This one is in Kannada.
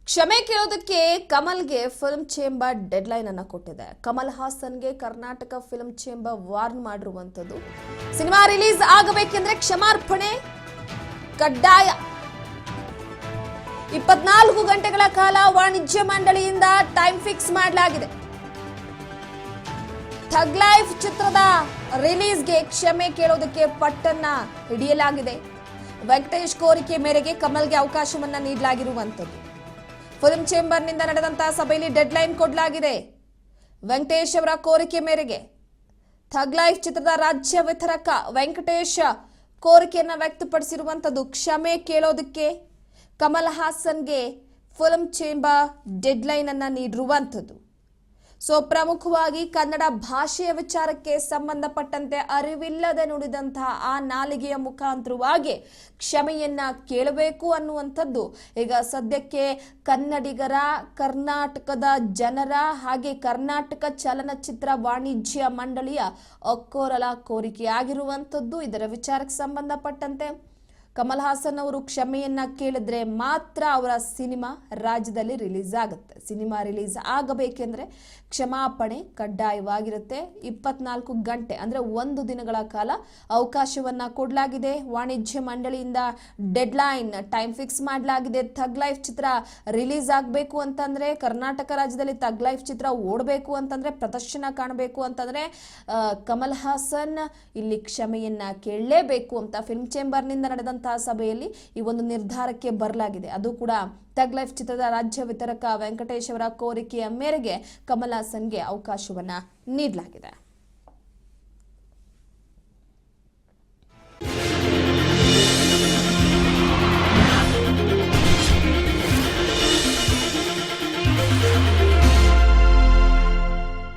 ಕ್ಷಮೆ ಕೇಳೋದಕ್ಕೆ ಕಮಲ್ಗೆ ಫಿಲ್ಮ್ ಚೇಂಬರ್ ಡೆಡ್ಲೈನ್ ಅನ್ನು ಕೊಟ್ಟಿದೆ. ಕಮಲ್ ಹಾಸನ್ಗೆ ಕರ್ನಾಟಕ ಫಿಲ್ಮ್ ಚೇಂಬರ್ ವಾರ್ನ್ ಮಾಡಿರುವಂತದ್ದು. ಸಿನಿಮಾ ರಿಲೀಸ್ ಆಗಬೇಕೆಂದ್ರೆ ಕ್ಷಮಾರ್ಪಣೆ ಕಡ್ಡಾಯ. 24 ಗಂಟೆಗಳ ಕಾಲ ವಾಣಿಜ್ಯ ಮಂಡಳಿಯಿಂದ ಟೈಮ್ ಫಿಕ್ಸ್ ಮಾಡಲಾಗಿದೆ. ಥಗ್ ಲೈಫ್ ಚಿತ್ರದ ರಿಲೀಸ್ಗೆ ಕ್ಷಮೆ ಕೇಳೋದಕ್ಕೆ ಪಟ್ಟನ್ನ ಹಿಡಿಯಲಾಗಿದೆ. ವೆಂಕಟೇಶ್ ಕೋರಿಕೆ ಮೇರೆಗೆ ಕಮಲ್ಗೆ ಅವಕಾಶವನ್ನ ನೀಡಲಾಗಿರುವಂತದ್ದು. ಫಿಲ್ಮ್ ಚೇಂಬರ್ನಿಂದ ನಡೆದಂತಹ ಸಭೆಯಲ್ಲಿ ಡೆಡ್ಲೈನ್ ಕೊಡಲಾಗಿದೆ. ವೆಂಕಟೇಶ್ ಅವರ ಕೋರಿಕೆ ಮೇರೆಗೆ ಥಗ್ ಲೈಫ್ ಚಿತ್ರದ ರಾಜ್ಯ ವಿತರಕ ವೆಂಕಟೇಶ್ ಕೋರಿಕೆಯನ್ನ ವ್ಯಕ್ತಪಡಿಸಿರುವಂತದ್ದು. ಕ್ಷಮೆ ಕೇಳೋದಕ್ಕೆ ಕಮಲ್ ಹಾಸನ್ಗೆ ಫಿಲ್ಮ್ ಚೇಂಬರ್ ಡೆಡ್ಲೈನ್ ಅನ್ನ ನೀಡಿರುವಂತದ್ದು. ಪ್ರಮುಖವಾಗಿ ಕನ್ನಡ ಭಾಷೆಯ ವಿಚಾರಕ್ಕೆ ಸಂಬಂಧಪಟ್ಟಂತೆ ಅರಿವಿಲ್ಲದೆ ನುಡಿದಂತಹ ಆ ನಾಲಿಗೆಯ ಮುಖಾಂತರವಾಗಿ ಕ್ಷಮೆಯನ್ನ ಕೇಳಬೇಕು ಅನ್ನುವಂಥದ್ದು ಈಗ ಸದ್ಯಕ್ಕೆ ಕನ್ನಡಿಗರ, ಕರ್ನಾಟಕದ ಜನರ ಹಾಗೆ ಕರ್ನಾಟಕ ಚಲನಚಿತ್ರ ವಾಣಿಜ್ಯ ಮಂಡಳಿಯ ಒಕ್ಕೊರಲ ಕೋರಿಕೆಯಾಗಿರುವಂಥದ್ದು. ಇದರ ವಿಚಾರಕ್ಕೆ ಸಂಬಂಧಪಟ್ಟಂತೆ ಕಮಲ್ ಹಾಸನ್ ಅವರು ಕ್ಷಮೆಯನ್ನ ಕೇಳಿದ್ರೆ ಮಾತ್ರ ಅವರ ಸಿನಿಮಾ ರಾಜ್ಯದಲ್ಲಿ ರಿಲೀಸ್ ಆಗುತ್ತೆ. ಸಿನಿಮಾ ರಿಲೀಸ್ ಆಗಬೇಕೆಂದ್ರೆ ಕ್ಷಮಾಪಣೆ ಕಡ್ಡಾಯವಾಗಿರುತ್ತೆ. 24 ಗಂಟೆ ಅಂದ್ರೆ 1 ದಿನಗಳ ಕಾಲ ಅವಕಾಶವನ್ನ ಕೊಡಲಾಗಿದೆ. ವಾಣಿಜ್ಯ ಮಂಡಳಿಯಿಂದ ಡೆಡ್ಲೈನ್ ಟೈಮ್ ಫಿಕ್ಸ್ ಮಾಡಲಾಗಿದೆ. ಥಗ್ ಲೈಫ್ ಚಿತ್ರ ರಿಲೀಸ್ ಆಗಬೇಕು ಅಂತಂದ್ರೆ, ಕರ್ನಾಟಕ ರಾಜ್ಯದಲ್ಲಿ ಥಗ್ ಲೈಫ್ ಚಿತ್ರ ಓಡಬೇಕು ಅಂತಂದ್ರೆ, ಪ್ರದರ್ಶನ ಕಾಣಬೇಕು ಅಂತಂದ್ರೆ ಕಮಲ್ ಹಾಸನ್ ಇಲ್ಲಿ ಕ್ಷಮೆಯನ್ನ ಕೇಳಲೇಬೇಕು ಅಂತ ಫಿಲ್ಮ್ ಚೇಂಬರ್ನಿಂದ ನಡೆದಂತ ಸಭೆಯಲ್ಲಿ ಈ ಒಂದು ನಿರ್ಧಾರಕ್ಕೆ ಬರಲಾಗಿದೆ. ಅದು ಕೂಡ ಥಗ್ ಲೈಫ್ ಚಿತ್ರದ ರಾಜ್ಯ ವಿತರಕ ವೆಂಕಟೇಶ್ ಅವರ ಕೋರಿಕೆಯ ಮೇರೆಗೆ ಕಮಲ್ ಹಾಸನ್ಗೆ ಅವಕಾಶವನ್ನ ನೀಡಲಾಗಿದೆ.